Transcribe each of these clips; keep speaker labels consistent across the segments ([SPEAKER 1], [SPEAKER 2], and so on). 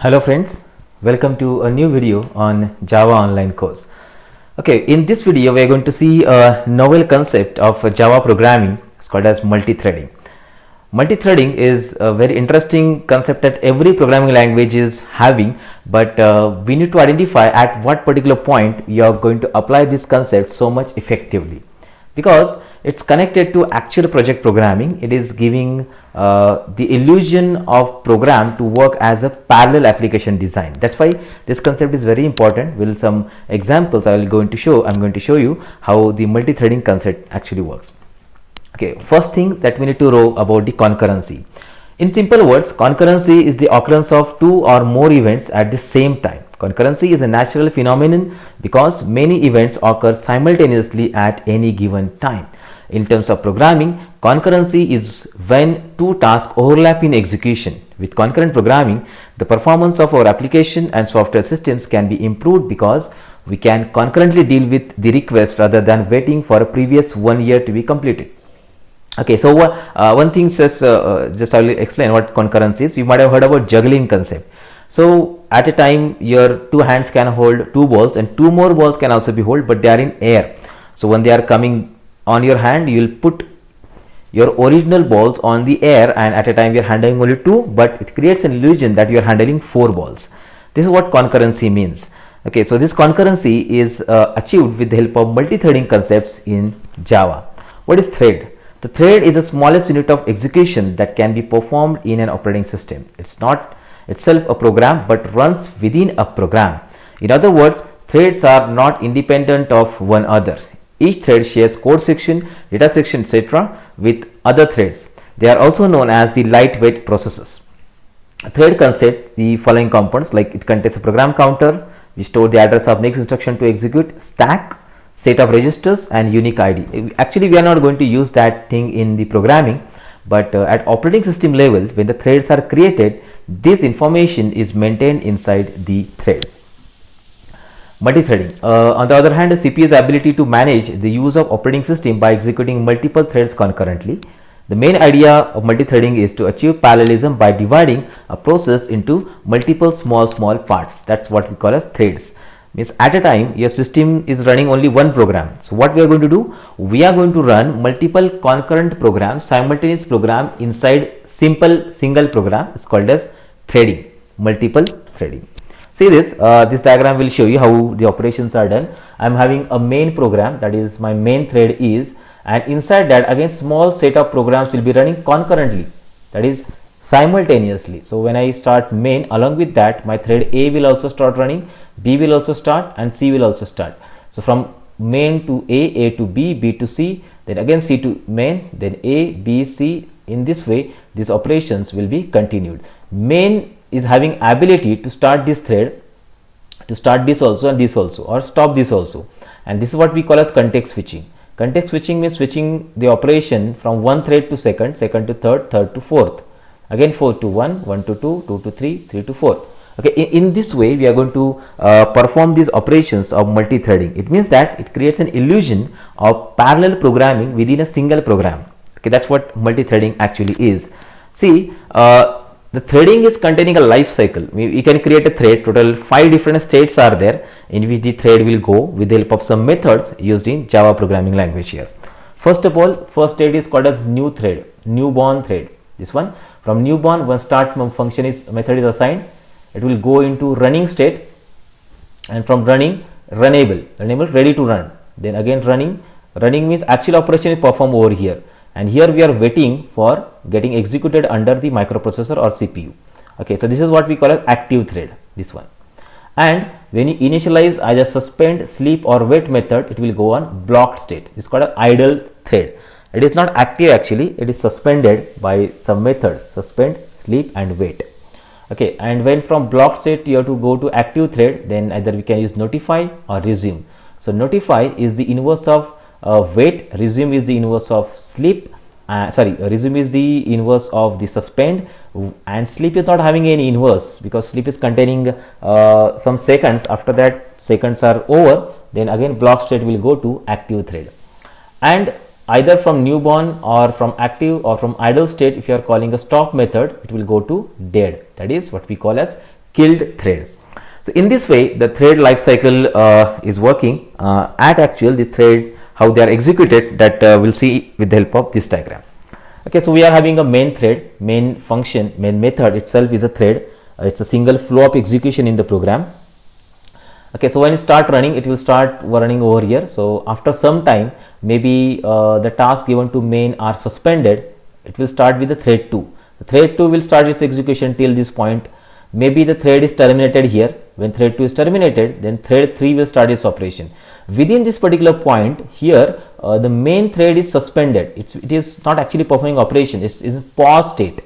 [SPEAKER 1] Hello friends, welcome to a new video on Java online course. Okay, in this video we are going to see a novel concept of Java programming. It's called as multithreading. Multithreading is a very interesting concept that every programming language is having, but we need to identify at what particular point you are going to apply this concept so much effectively, because it's connected to actual project programming. It is giving the illusion of program to work as a parallel application design. That's why this concept is very important. With some examples I'm going to show you how the multi-threading concept actually works. Okay, first thing that we need to know about the concurrency. In simple words, concurrency is the occurrence of two or more events at the same time. Concurrency is a natural phenomenon because many events occur simultaneously at any given time. In terms of programming, concurrency is when two tasks overlap in execution. With concurrent programming, the performance of our application and software systems can be improved because we can concurrently deal with the request rather than waiting for a previous 1 year to be completed. Okay, so one thing just I will explain what concurrency is. You might have heard about juggling concept. So at a time your two hands can hold two balls and two more balls can also be held, but they are in air. So when they are coming on your hand, you will put your original balls on the air, and at a time you are handling only two, but it creates an illusion that you are handling four balls. This is what concurrency means. Okay, so this concurrency is achieved with the help of multi-threading concepts in Java. What is thread? The thread is the smallest unit of execution that can be performed in an operating system. It's not itself a program but runs within a program. In other words, threads are not independent of one another. Each thread shares code section, data section, etc. with other threads. They are also known as the lightweight processes. A thread consists the following components, like it contains a program counter, we store the address of next instruction to execute, stack, set of registers, and unique ID. Actually, we are not going to use that thing in the programming, but at operating system level, when the threads are created, this information is maintained inside the thread. Multi-threading. On the other hand, the CPU's ability to manage the use of operating system by executing multiple threads concurrently. The main idea of multi-threading is to achieve parallelism by dividing a process into multiple small parts. That's what we call as threads. Means at a time your system is running only one program. So what we are going to do? We are going to run multiple concurrent programs, simultaneous program inside single program. It's called as threading, multiple threading. See this, this diagram will show you how the operations are done. I am having a main program, that is my main thread is, and inside that again small set of programs will be running concurrently, that is simultaneously. So when I start main, along with that my thread A will also start running, B will also start, and C will also start. So from main to A to B, B to C, then again C to main, then A, B, C. In this way these operations will be continued. Main is having ability to start this thread, to start this also and this also, or stop this also, and this is what we call as context switching. Context switching means switching the operation from one thread to second to third, third to fourth, again 4 to 1, 1 to 2, 2 to 3, 3 to 4. Okay, in this way we are going to perform these operations of multi-threading. It means that it creates an illusion of parallel programming within a single program. Okay, that's what multi-threading actually is. See, the threading is containing a life cycle. We can create a thread. Total 5 different states are there in which the thread will go with the help of some methods used in Java programming language here. First of all, first state is called a new thread, newborn thread. This one, from newborn, one start function method is assigned. It will go into running state, and from running, runnable, ready to run. Then again running means actual operation is performed over here, and here we are waiting for getting executed under the microprocessor or CPU. Okay, so this is what we call as active thread, this one. And when you initialize either suspend, sleep or wait method, it will go on blocked state. It's called an idle thread. It is not active actually, it is suspended by some methods, suspend, sleep and wait. Okay, and when from blocked state you have to go to active thread, then either we can use notify or resume. So notify is the inverse of wait, resume is the inverse of sleep, resume is the inverse of the suspend, and sleep is not having any inverse because sleep is containing some seconds. After that seconds are over, then again block state will go to active thread. And either from newborn or from active or from idle state, if you are calling a stop method, it will go to dead. That is what we call as killed thread. So in this way, the thread life cycle is working. At actual, the thread, how they are executed, that we'll see with the help of this diagram. Okay, so we are having a main thread, main function, main method itself is a thread. It's a single flow of execution in the program. Okay, so when you start running, it will start running over here. So after some time, maybe the tasks given to main are suspended. It will start with the thread 2. The thread 2 will start its execution till this point. Maybe the thread is terminated here. When thread 2 is terminated, then thread 3 will start its operation. Within this particular point here, the main thread is suspended. It is not actually performing operation. It's in pause state.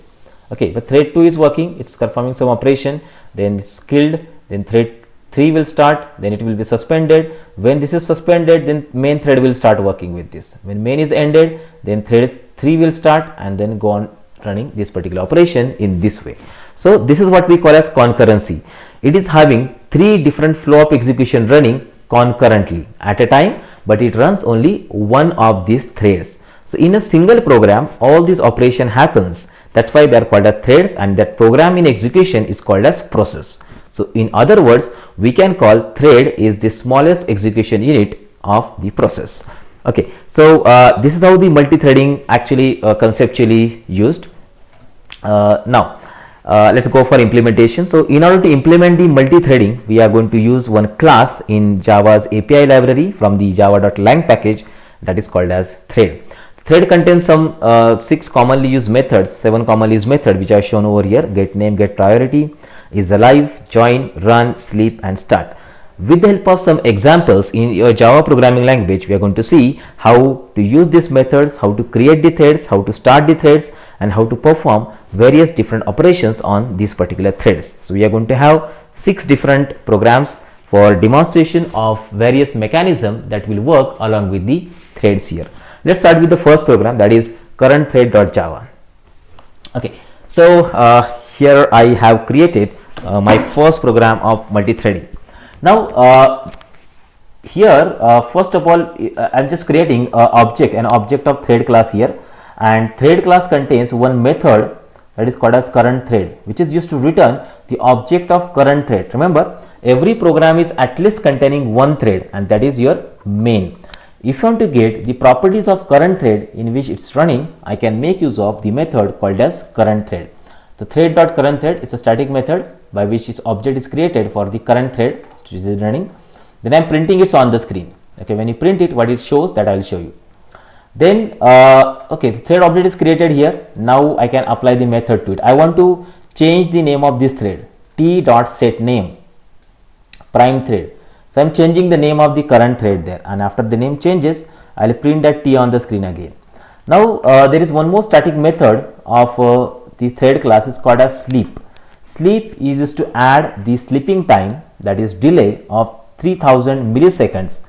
[SPEAKER 1] Okay, but thread 2 is working. It's performing some operation. Then it's killed. Then thread 3 will start. Then it will be suspended. When this is suspended, then main thread will start working with this. When main is ended, then thread 3 will start and then go on running this particular operation in this way. So this is what we call as concurrency. It is having 3 different flow of execution running concurrently at a time, but it runs only one of these threads. So in a single program, all this operation happens. That's why they are called as threads, and that program in execution is called as process. So in other words, we can call thread is the smallest execution unit of the process. Okay, so this is how the multi-threading actually conceptually used. Now let's go for implementation. So in order to implement the multi-threading, we are going to use one class in Java's API library from the java.lang package, that is called as thread. Thread contains some 7 commonly used methods which are shown over here: get name, get priority, is alive, join, run, sleep, and start. With the help of some examples in your Java programming language, we are going to see how to use these methods, how to create the threads, how to start the threads, and how to perform various different operations on these particular threads. So we are going to have 6 different programs for demonstration of various mechanisms that will work along with the threads here. Let's start with the first program, that is currentThread.java. Okay, so here I have created my first program of multi-threading. Now here first of all, I'm just creating an object of thread class here, and thread class contains one method that is called as currentThread, which is used to return the object of current thread. Remember, every program is at least containing one thread, and that is your main. If you want to get the properties of current thread in which it's running, I can make use of the method called as currentThread. The thread.currentThread is a static method by which its object is created for the current thread which is running. Then I am printing it on the screen. Okay, when you print it, what it shows, that I will show you. Then okay, the thread object is created here. Now I can apply the method to it. I want to change the name of this thread, t.setName prime thread. So I am changing the name of the current thread there, and after the name changes, I will print that t on the screen again. Now there is one more static method of the thread class is called as sleep. Sleep is used to add the sleeping time, that is delay of 3000 milliseconds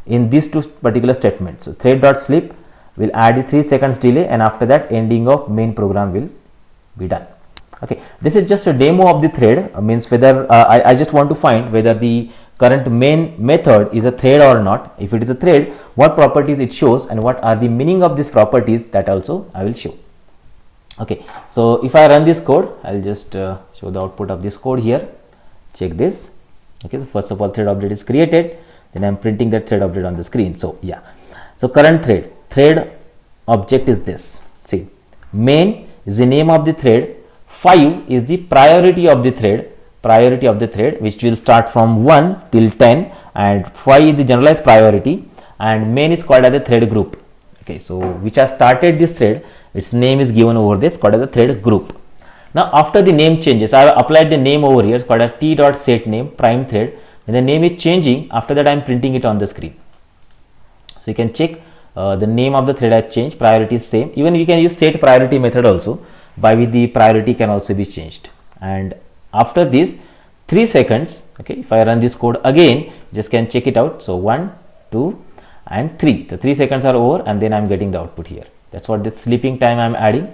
[SPEAKER 1] in these two particular statements. So thread.sleep will add the 3 seconds delay, and after that ending of main program will be done. Okay, this is just a demo of the thread, means whether I just want to find whether the current main method is a thread or not. If it is a thread, what properties it shows and what are the meaning of these properties, that also I will show. Okay, so if I run this code, I'll just show the output of this code here. Check this. Okay, so first of all, thread object is created, then I'm printing that thread object on the screen. So yeah, so current thread object is this. See, main is the name of the thread, 5 is the priority of the thread, which will start from 1 till 10, and 5 is the generalized priority, and main is called as a thread group. Okay, so which has started this thread, its name is given over this, called as a thread group. Now after the name changes, I have applied the name over here, it's called as t.setName prime thread. When the name is changing, after that I am printing it on the screen. So you can check the name of the thread has changed, priority is same. Even you can use set priority method also, by which the priority can also be changed. And after this 3 seconds, okay, if I run this code again, just can check it out. So 1, 2 and 3, the 3 seconds are over, and then I am getting the output here. That's what the sleeping time I am adding.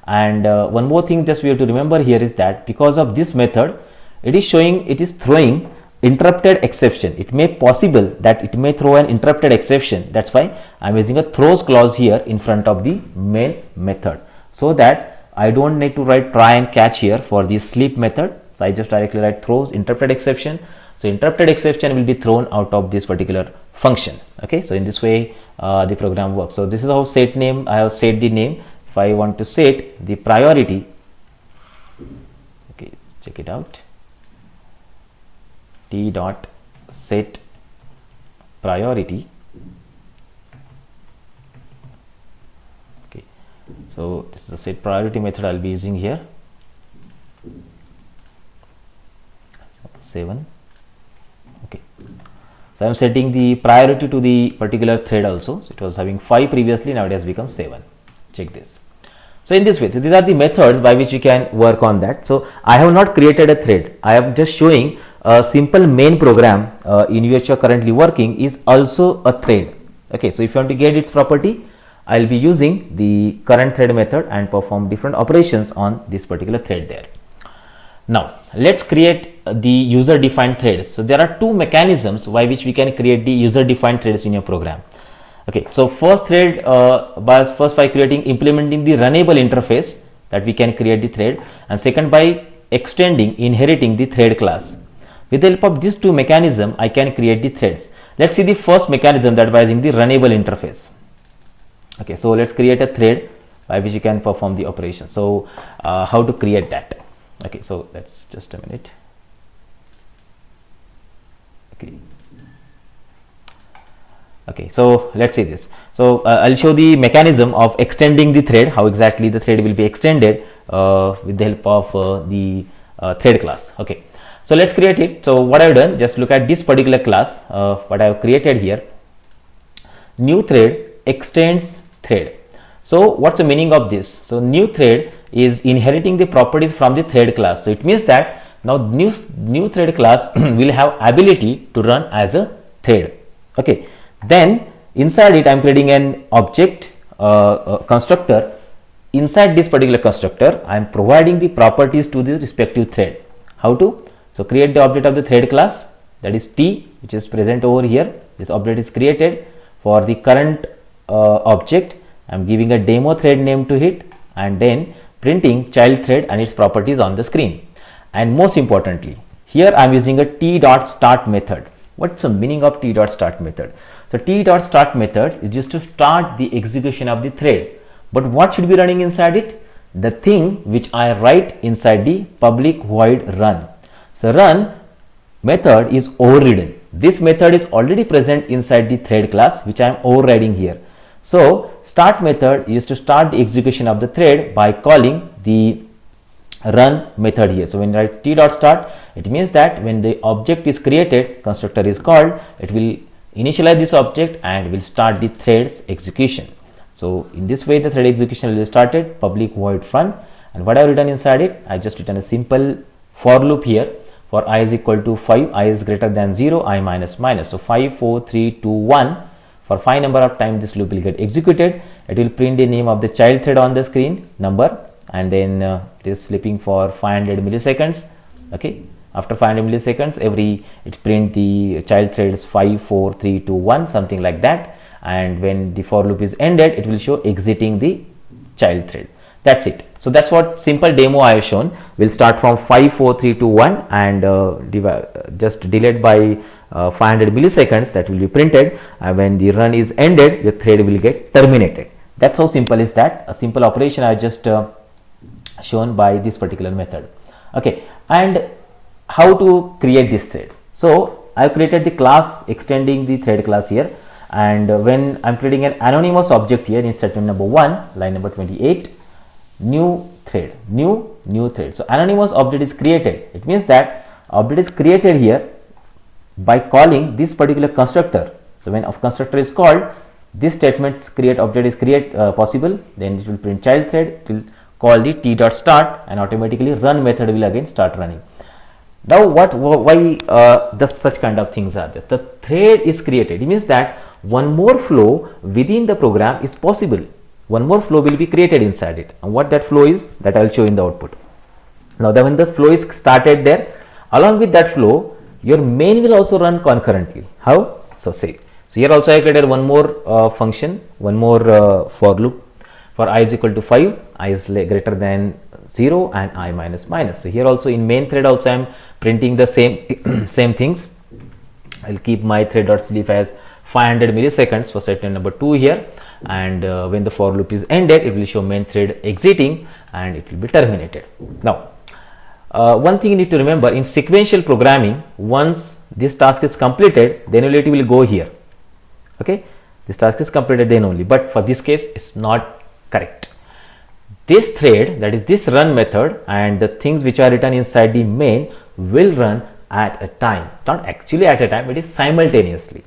[SPEAKER 1] And one more thing just we have to remember here is that because of this method, it is throwing interrupted exception. It may possible that it may throw an interrupted exception. That's why I am using a throws clause here in front of the main method, so that I don't need to write try and catch here for the sleep method. So I just directly write throws interrupted exception. So interrupted exception will be thrown out of this particular function. Okay, so in this way the program works. So this is how set name, I have set the name. If I want to set the priority, okay, check it out, t dot set priority. Okay, so this is the set priority method I'll be using here. 7. Okay, so I am setting the priority to the particular thread also. So it was having 5 previously, now it has become 7. Check this. So in this way, these are the methods by which you can work on that. So I have not created a thread. I am just showing a simple main program in which you are currently working is also a thread. Okay, so if you want to get its property, I will be using the current thread method and perform different operations on this particular thread there. Now let's create the user defined threads. So there are two mechanisms by which we can create the user defined threads in your program. Okay, so first thread by creating implementing the runnable interface that we can create the thread, and second by extending inheriting the thread class. With the help of these two mechanisms I can create the threads. Let's see the first mechanism, that by using the runnable interface. Okay, so let's create a thread by which you can perform the operation. So how to create that? Okay, so let's just a minute. Okay, so let's see this. So I'll show the mechanism of extending the thread, how exactly the thread will be extended with the help of the thread class. Okay, so let's create it. So what I've done, just look at this particular class, what I've created here. New thread extends thread. So what's the meaning of this? So new thread is inheriting the properties from the thread class. So it means that now new thread class will have ability to run as a thread. Okay, then inside it I am creating an object constructor. Inside this particular constructor I am providing the properties to the respective thread. How to? So create the object of the thread class, that is T, which is present over here. This object is created. For the current object I am giving a demo thread name to it, and then printing child thread and its properties on the screen. And most importantly, here I am using a t dot start method. What's the meaning of t dot start method? So t dot start method is just to start the execution of the thread. But what should be running inside it? The thing which I write inside the public void run. So run method is overridden. This method is already present inside the thread class, which I am overriding here. So start method is to start the execution of the thread by calling the run method here. So when I write t dot start, it means that when the object is created, constructor is called, it will initialize this object and will start the thread's execution. So in this way the thread execution will be started, public void run. And what I have written inside it, I just written a simple for loop here. For I is equal to 5, I is greater than 0, I minus minus. So 5, 4, 3, 2, 1. For 5 number of times this loop will get executed. It will print the name of the child thread on the screen, number, and then it is sleeping for 500 milliseconds. Okay, after 500 milliseconds it print the child threads 5, 4, 3, 2, 1, something like that. And when the for loop is ended, it will show exiting the child thread. That's it. So that's what simple demo I have shown. Will start from 5, 4, 3, 2, 1 and just delayed by 500 milliseconds, that will be printed, and when the run is ended, the thread will get terminated. That's how simple is that. A simple operation I just shown by this particular method. Okay, and how to create this thread? So I have created the class extending the thread class here, and when I am creating an anonymous object here in statement number 1, line number 28, new thread, new thread. So anonymous object is created. It means that object is created here by calling this particular constructor. So when a constructor is called, this statement's create object is possible, then it will print child thread, it will call the t dot start, and automatically run method will again start running. Now why such kind of things are there? The thread is created. It means that one more flow within the program is possible. One more flow will be created inside it, and what that flow is, that I will show in the output. Now when the flow is started there, along with that flow your main will also run concurrently. How? So here also I created one more function, one more for loop. For I is equal to 5, I is greater than 0 and I minus minus. So here also in main thread also I am printing the same same things. I'll keep my thread.sleep as 500 milliseconds for statement number 2 here, and when the for loop is ended, it will show main thread exiting and it will be terminated. Now, one thing you need to remember in sequential programming, once this task is completed, then only it will go here. Okay, this task is completed then only, but for this case it's not correct. This thread, that is this run method, and the things which are written inside the main will run at a time, not actually at a time, it is simultaneously.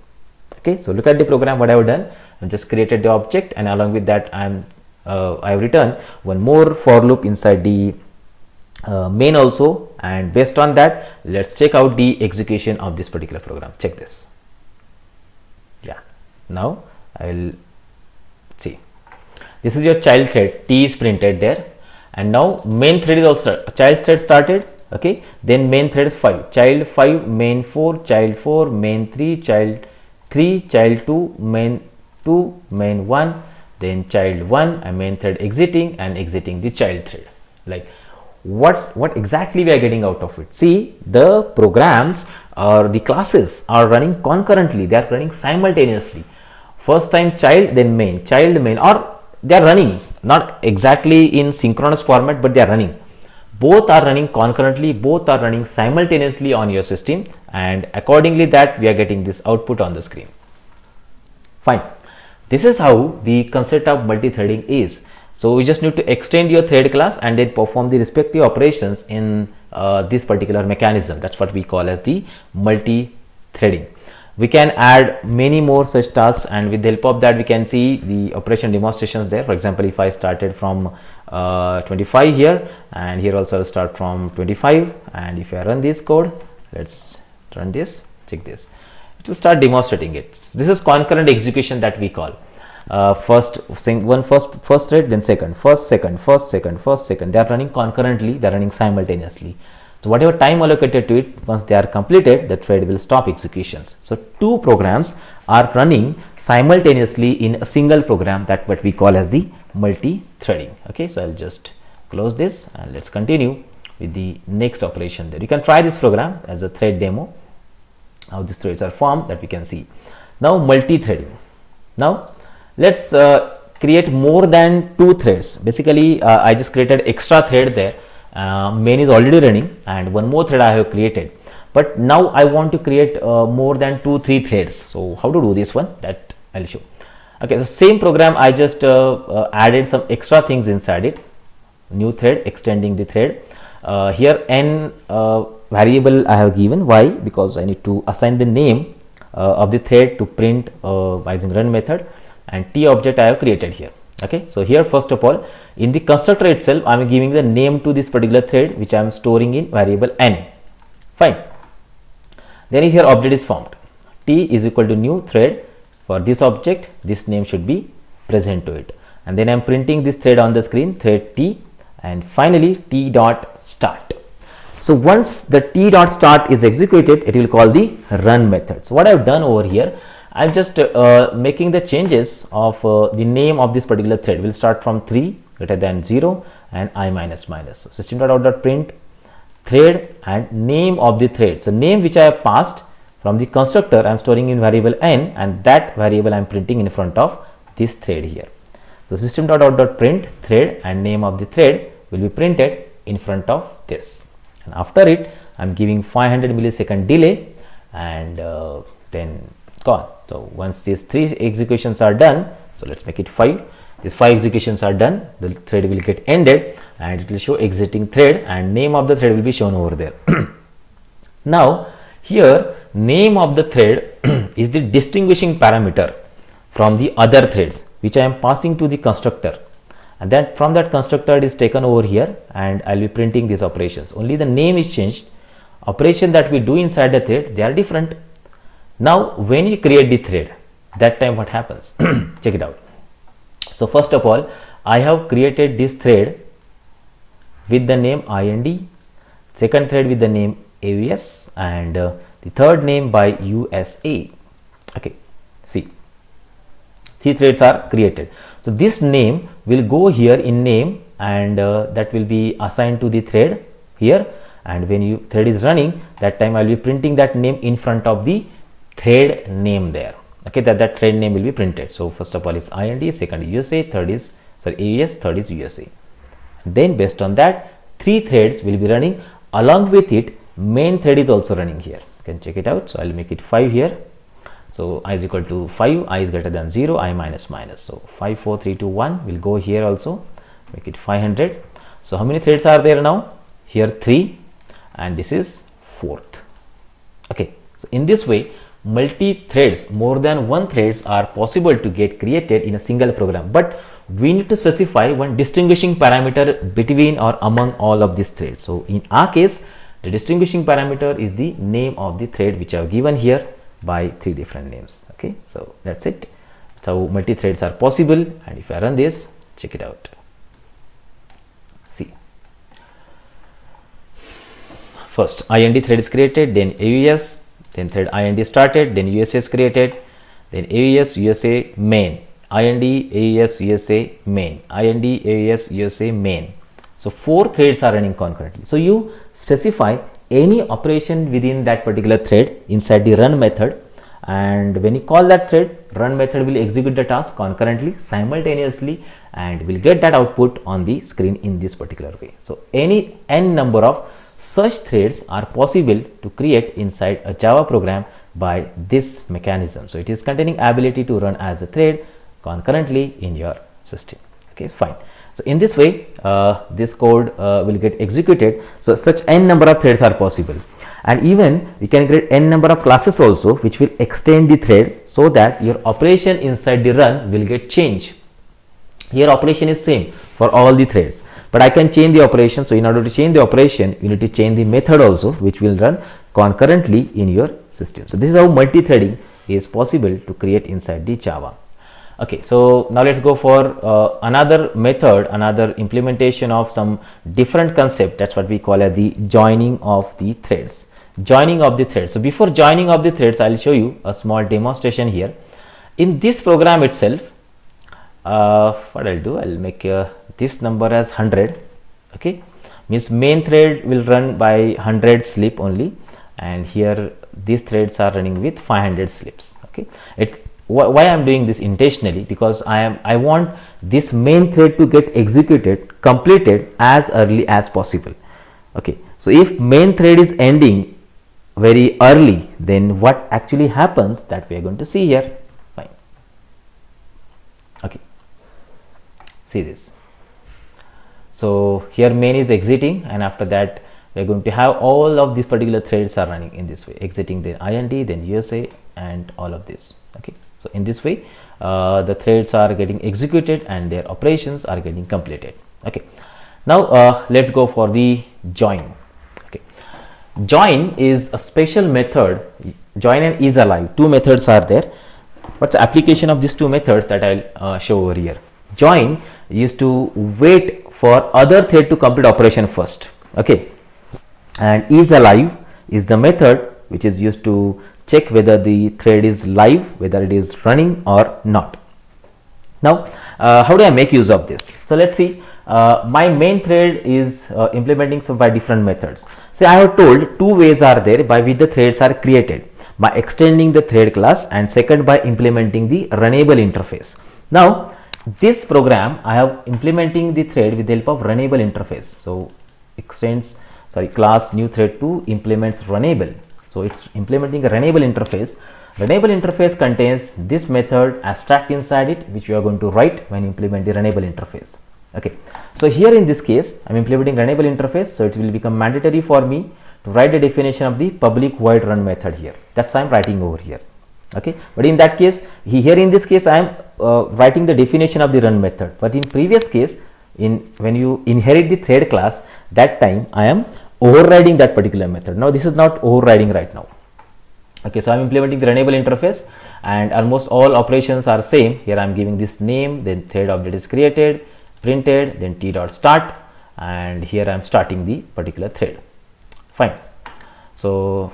[SPEAKER 1] Okay, so look at the program what I have done. I just created the object, and along with that I have written one more for loop inside the main also, and based on that let's check out the execution of this particular program. Check this. Yeah, now I will see. This is your child thread, T is printed there, and now main thread is also child thread started. Okay, then main thread is 5, child 5, main 4, child 4, main 3, child 3, child 2, main 2, main 1, then child 1, and main thread exiting and exiting the child thread. Like what exactly we are getting out of it? See, the programs or the classes are running concurrently, they are running simultaneously. First time child, then main, child, main, or they are running not exactly in synchronous format, but they are running. Both are running concurrently, both are running simultaneously on your system, and accordingly that we are getting this output on the screen. Fine. This is how the concept of multi-threading is. So we just need to extend your thread class and then perform the respective operations in this particular mechanism. That's what we call as the multi-threading. We can add many more such tasks, and with the help of that we can see the operation demonstrations there. For example, if I started from 25 here, and here also I'll start from 25, and if I run this code, let's run this, check this, it will start demonstrating it. This is concurrent execution that we call. First thread, then second, first second, they are running concurrently, they are running simultaneously. So whatever time allocated to it, once they are completed, the thread will stop executions. So two programs are running simultaneously in a single program, that what we call as the multi-threading. Okay, so I'll just close this and let's continue with the next operation there. You can try this program as a thread demo, how these threads are formed, that we can see. Now multi-threading. Now let's create more than 2 threads. Basically I just created extra thread there. Main is already running and one more thread I have created, but now I want to create more than 2-3 threads. So how to do this one, that I'll show. Okay, the same program I just added some extra things inside it. New thread, extending the thread. Here n variable I have given. Why? Because I need to assign the name of the thread to print by using run method, and t object I have created here. Okay, so here first of all in the constructor itself I am giving the name to this particular thread, which I am storing in variable n. Fine. Then here object is formed. T is equal to new thread. For this object, this name should be present to it, and then I am printing this thread on the screen, thread T, and finally T dot start. So once the T dot start is executed, it will call the run method. So what I have done over here, I'm just making the changes of the name of this particular thread. Will start from 3 greater than 0 and I minus minus. So system.out.print thread and name of the thread. So name which I have passed from the constructor I am storing in variable n, and that variable I am printing in front of this thread here. So system.out.print thread and name of the thread will be printed in front of this, and after it I am giving 500 millisecond delay, and then gone. So once these 3 executions are done, so let's make it 5. These 5 executions are done, the thread will get ended and it will show exiting thread, and name of the thread will be shown over there. Now here name of the thread is the distinguishing parameter from the other threads which I am passing to the constructor, and then from that constructor it is taken over here, and I will be printing these operations. Only the name is changed. Operation that we do inside the thread, they are different. Now when you create the thread, that time what happens? Check it out. So first of all I have created this thread with the name IND, second thread with the name AVS, and the third name by USA. Okay, see, 3 threads are created. So this name will go here in name and that will be assigned to the thread here, and when you thread is running, that time I will be printing that name in front of the thread name there. Okay, that thread name will be printed. So first of all is IND, second is USA, third is AES, third is USA. Then based on that, 3 threads will be running. Along with it, main thread is also running here. You can check it out. So I will make it 5 here. So I is equal to 5, I is greater than 0, I minus minus. So 5, 4, 3, 2, 1 will go here also, make it 500. So how many threads are there now? Here 3, and this is 4th. Okay, so in this way, multi-threads, more than one threads are possible to get created in a single program, but we need to specify one distinguishing parameter between or among all of these threads. So in our case, the distinguishing parameter is the name of the thread, which I have given here by 3 different names. Okay, so that's it. So multi-threads are possible, and if I run this, check it out. See, first IND thread is created, then AES, then thread IND started, then USA is created, then AES, USA, main, IND, AES, USA, main, IND, AES, USA, main. So 4 threads are running concurrently. So you specify any operation within that particular thread inside the run method, and when you call that thread, run method will execute the task concurrently, simultaneously, and will get that output on the screen in this particular way. So any n number of such threads are possible to create inside a Java program by this mechanism. So it is containing ability to run as a thread concurrently in your system. Okay, fine. So in this way, this code will get executed. So such n number of threads are possible, and even you can create n number of classes also, which will extend the thread, so that your operation inside the run will get changed. Here operation is same for all the threads, but I can change the operation. So in order to change the operation, you need to change the method also, which will run concurrently in your system. So this is how multi-threading is possible to create inside the Java. Okay, so now let's go for another method, another implementation of some different concept. That's what we call as the joining of the threads. Joining of the threads. So before joining of the threads, I'll show you a small demonstration here. In this program itself, what I'll do, I'll make this number as 100. Okay, means main thread will run by 100 sleep only, and here these threads are running with 500 sleeps. Okay, why I am doing this intentionally, because I want this main thread to get executed, completed as early as possible. Okay, so if main thread is ending very early, then what actually happens, that we are going to see here. Fine. Okay, see this. So here main is exiting, and after that we are going to have all of these particular threads are running in this way, exiting the IND, then USA, and all of this. Okay, so in this way the threads are getting executed and their operations are getting completed. Okay, now let's go for the join. Okay, join is a special method. Join and is alive, 2 methods are there. What's the application of these 2 methods that I'll show over here? Join is to wait for other thread to complete operation first. Okay, and is alive is the method which is used to check whether the thread is live, whether it is running or not. Now how do I make use of this? So let's see, my main thread is implementing some by different methods. So I have told 2 ways are there by which the threads are created, by extending the thread class, and second by implementing the runnable interface. Now this program I have implementing the thread with the help of runnable interface. So extends class new thread to implements runnable. So it's implementing a runnable interface. Runnable interface contains this method abstract inside it, which we are going to write when implement the runnable interface. Okay, so here in this case I'm implementing runnable interface, so it will become mandatory for me to write the definition of the public void run method here. That's why I'm writing over here. Okay, but in that case, here in this case I am writing the definition of the run method, but in previous case, when you inherit the thread class, that time I am overriding that particular method. Now this is not overriding right now. Okay, so I'm implementing the runnable interface, and almost all operations are same. Here I'm giving this name, then thread object is created, printed, then t dot start, and here I'm starting the particular thread. Fine. So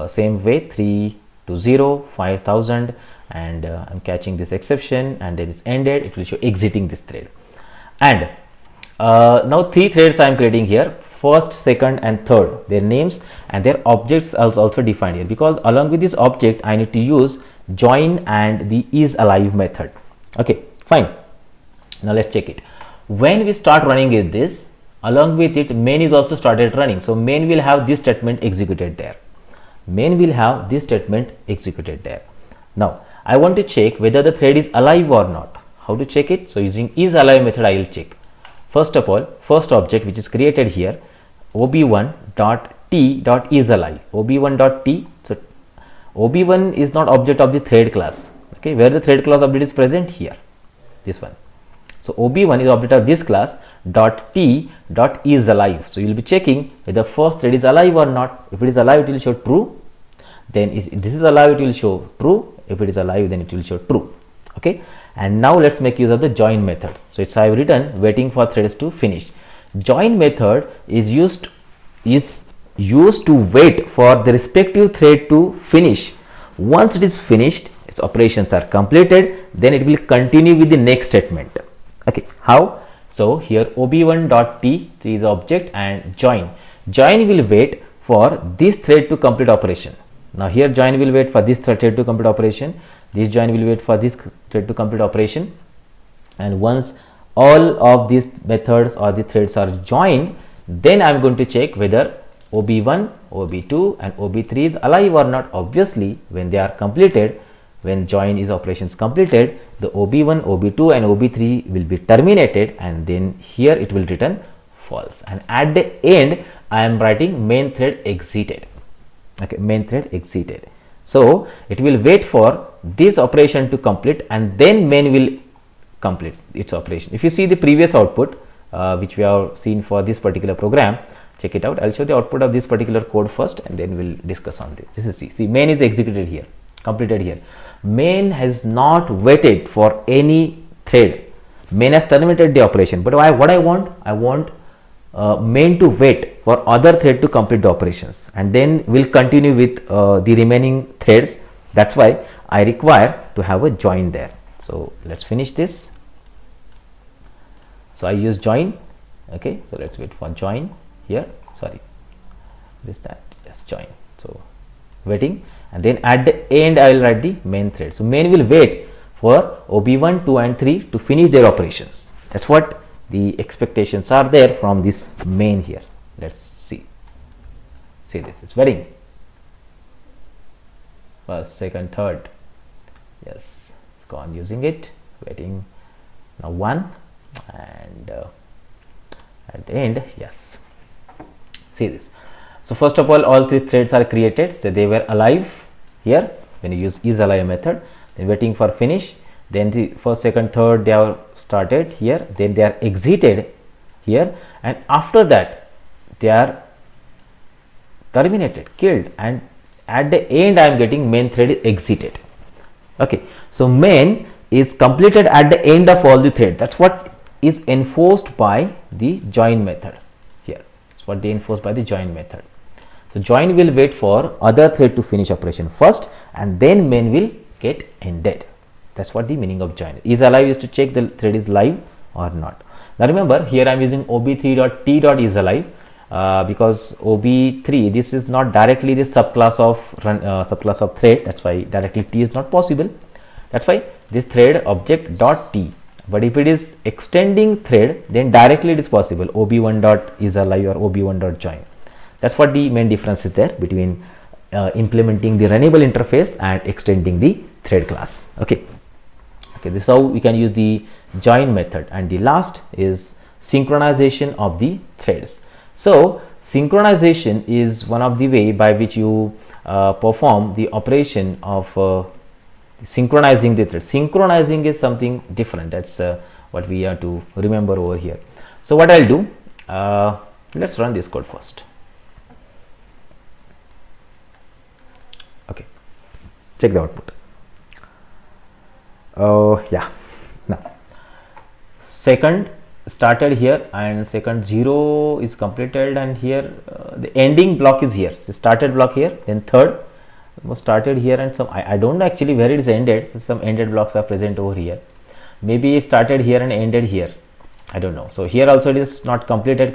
[SPEAKER 1] same way, 3 to 0, 5000, and I'm catching this exception, and then it's ended. It will show exiting this thread. And Now 3 threads I am creating here, first, second and third. Their names and their objects are also defined here, because along with this object I need to use join and the isAlive method. Okay, fine. Now let's check it. When we start running with this, along with it main is also started running. So main will have this statement executed there. Main will have this statement executed there. Now I want to check whether the thread is alive or not. How to check it? So using isAlive method I will check. First of all, first object which is created here, ob1.t.isAlive, ob1.t. So ob1 is not object of the thread class. Okay, where the thread class object is present here, this one. So ob1 is object of this class dot t dot isAlive. So you will be checking whether first thread is alive or not. If it is alive, it will show true. Then if this is alive, it will show true. If it is alive, then it will show true. Okay, and now let's make use of the join method. So it's I have written waiting for threads to finish. Join method is used to wait for the respective thread to finish. Once it is finished, its operations are completed, then it will continue with the next statement. Okay, how? So here ob1.t is object and join will wait for this thread to complete operation. Now here join will wait for this thread to complete operation, this join will wait for this thread to complete operation, and once all of these methods or the threads are joined, then I am going to check whether ob1, ob2 and ob3 is alive or not. Obviously when they are completed, when join is operations completed, the ob1, ob2 and ob3 will be terminated, and then here it will return false, and at the end I am writing main thread exited. Okay, main thread exited. So it will wait for this operation to complete, and then main will complete its operation. If you see the previous output which we have seen for this particular program, check it out. I'll show the output of this particular code first, and then we'll discuss on this. This is see main is executed here, completed here. Main has not waited for any thread. Main has terminated the operation, but what I want main to wait for other thread to complete the operations, and then we'll continue with the remaining threads. That's why I require to have a join there. So let's finish this. So I use join. Okay, so let's wait for join here. Sorry, this that yes, join. So waiting, and then at the end I will write the main thread. So main will wait for ob1, 2 and 3 to finish their operations. That's what the expectations are there from this main here. Let's see this is waiting first, second, third. Yes, it's gone using it, waiting now 1, and at the end, yes, see this. So first of all 3 threads are created, so they were alive here when you use isAlive method, then waiting for finish, then the first, second, third they are started here, then they are exited here, and after that they are terminated, killed, and at the end I am getting main thread is exited. Okay, so main is completed at the end of all the threads. That's what is enforced by the join method here. That's what they enforce by the join method. So join will wait for other thread to finish operation first, and then main will get ended. That's what the meaning of join. isAlive is to check the thread is live or not. Now remember, here I am using ob3.t.isAlive because ob3, this is not directly the subclass of thread. That's why directly t is not possible. That's why this thread object dot t. But if it is extending thread, then directly it is possible, ob1.isAlive or ob1.join. That's what the main difference is there between implementing the runnable interface and extending the thread class. Okay, this is how we can use the join method. And the last is synchronization of the threads. So synchronization is one of the way by which you perform the operation of synchronizing the thread. Synchronizing is something different. That's what we have to remember over here. So what I'll do, let's run this code first. Okay, check the output. Yeah, now second started here, and second 0 is completed, and here the ending block is here. So started block here, then third was started here, and some I don't know actually where it is ended. So some ended blocks are present over here. Maybe it started here and ended here, I don't know. So here also it is not completed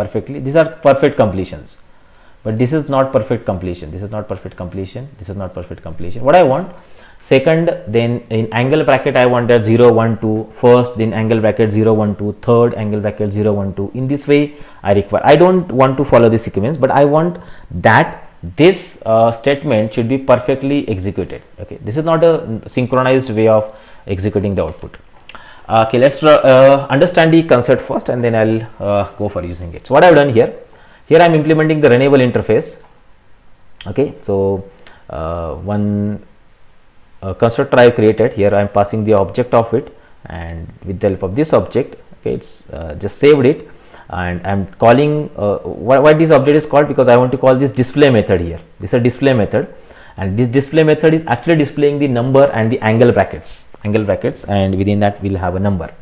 [SPEAKER 1] perfectly. These are perfect completions, but this is not perfect completion. This is not perfect completion. This is not perfect completion. What I want, second, then in angle bracket I want that 0 1 2, first, then angle bracket 0 1 2, third angle bracket 0 1 2. In this way I require. I don't want to follow this sequence, but I want that this statement should be perfectly executed. Okay, this is not a synchronized way of executing the output. Okay, let's understand the concept first, and then I'll go for using it. So what I've done here, I'm implementing the Runnable interface. Okay, so one constructor I created here. I'm passing the object of it, and with the help of this object, okay, it's just saved it, and I'm calling why this object is called, because I want to call this display method here. This is a display method, and this display method is actually displaying the number and the angle brackets, and within that we'll have a number.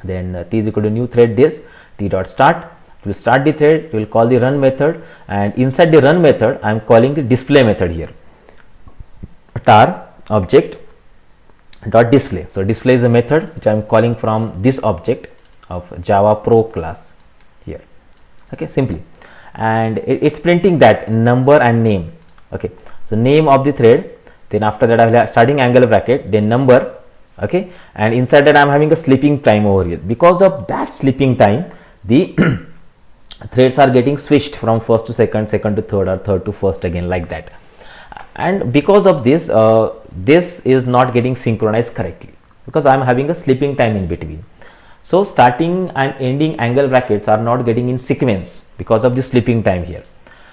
[SPEAKER 1] Then t is equal to new thread this t dot start. It will start the thread. It will call the run method, and inside the run method I am calling the display method here. Tar object dot display. So display is a method which I am calling from this object of Java Pro class here. Okay, simply, and it's printing that number and name. Okay, so name of the thread. Then after that I will have starting angle bracket, then number. Okay, and inside that I am having a sleeping time over here. Because of that sleeping time, the threads are getting switched from first to second, second to third, or third to first, again like that. And because of this, this is not getting synchronized correctly, because I am having a sleeping time in between. So starting and ending angle brackets are not getting in sequence because of the sleeping time here.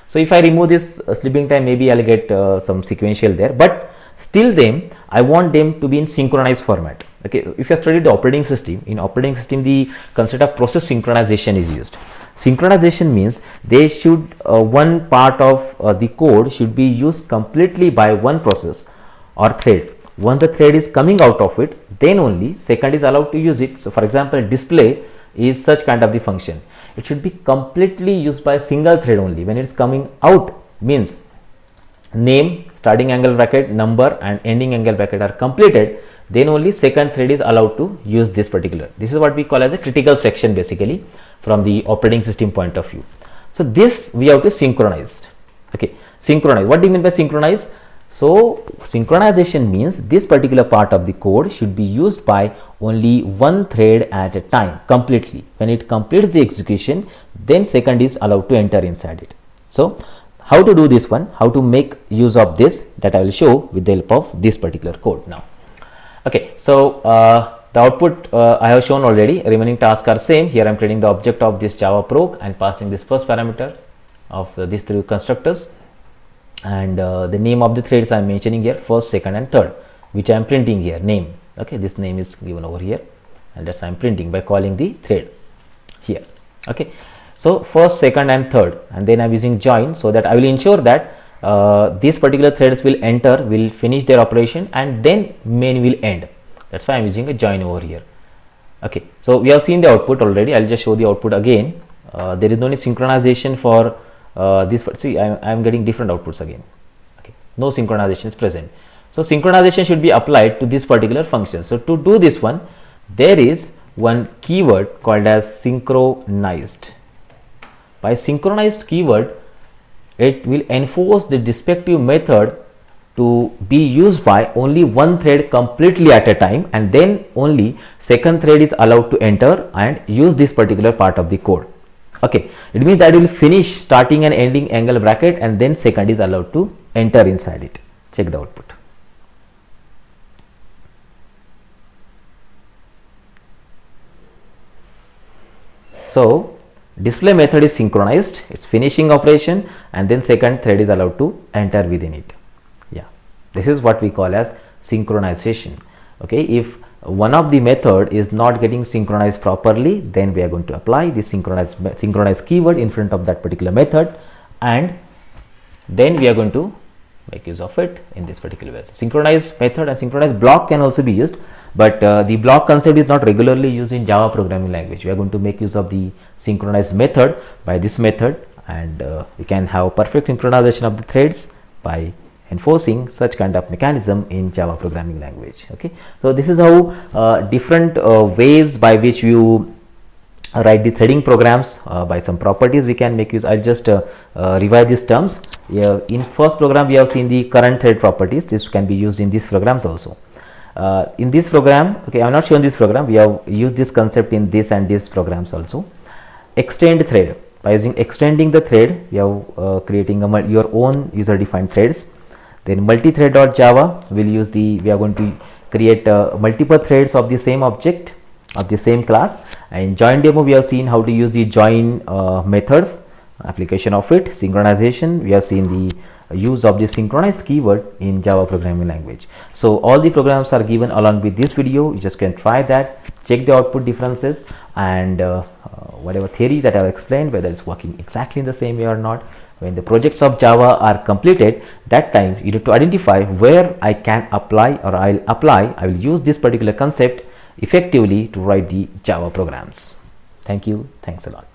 [SPEAKER 1] So if I remove this sleeping time, maybe I'll get some sequential there, but still then I want them to be in synchronized format. Okay, if you have studied the operating system, in operating system the concept of process synchronization is used. Synchronization means they should one part of the code should be used completely by one process or thread. Once the thread is coming out of it, then only second is allowed to use it. So for example, display is such kind of the function. It should be completely used by a single thread only. When it's coming out, means name, starting angle bracket, number and ending angle bracket are completed, then only second thread is allowed to use this particular. This is what we call as a critical section basically from the operating system point of view. So this we have to synchronize. Okay, synchronize. What do you mean by synchronize? So synchronization means this particular part of the code should be used by only one thread at a time completely. When it completes the execution, then second is allowed to enter inside it. So how to do this one, how to make use of this, that I will show with the help of this particular code now. Okay, so the output I have shown already. Remaining tasks are same. Here I am creating the object of this Java proc and passing this first parameter of these three constructors, and the name of the threads I am mentioning here, first, second and third, which I am printing here, name. Okay, this name is given over here, and that's I am printing by calling the thread here. Okay, so first, second and third, and then I am using join, so that I will ensure that these particular threads will enter, will finish their operation, and then main will end. That's why I am using a join over here. Okay, so we have seen the output already. I will just show the output again. There is no need synchronization for this. See, I am getting different outputs again. Okay, no synchronization is present. So synchronization should be applied to this particular function. So to do this one, there is one keyword called as synchronized. By synchronized keyword, it will enforce the respective method to be used by only one thread completely at a time, and then only second thread is allowed to enter and use this particular part of the code. Okay, it means that it will finish starting and ending angle bracket, and then second is allowed to enter inside it. Check the output. So display method is synchronized, it's finishing operation, and then second thread is allowed to enter within it. Yeah, this is what we call as synchronization. Okay, if one of the method is not getting synchronized properly, then we are going to apply the synchronized keyword in front of that particular method, and then we are going to make use of it in this particular way. So synchronized method and synchronized block can also be used, but the block concept is not regularly used in Java programming language. We are going to make use of the synchronized method by this method, and we can have perfect synchronization of the threads by enforcing such kind of mechanism in Java programming language. Okay, so this is how different ways by which you write the threading programs by some properties we can make use. I'll just revise these terms. In first program we have seen the current thread properties. This can be used in these programs also. In this program, okay, I'm not showing this program, we have used this concept in this and this programs also. Extend thread. By using extending the thread, we are creating your own user defined threads. Then multithread.java will use we are going to create multiple threads of the same object of the same class. And join demo, we have seen how to use the join methods, application of it. Synchronization, we have seen the use of the synchronize keyword in Java programming language. So all the programs are given along with this video. You just can try that, check the output differences, and whatever theory that I have explained, whether it's working exactly in the same way or not. When the projects of Java are completed, that time you need to identify where I can apply, or I will use this particular concept effectively to write the Java programs. Thank you. Thanks a lot.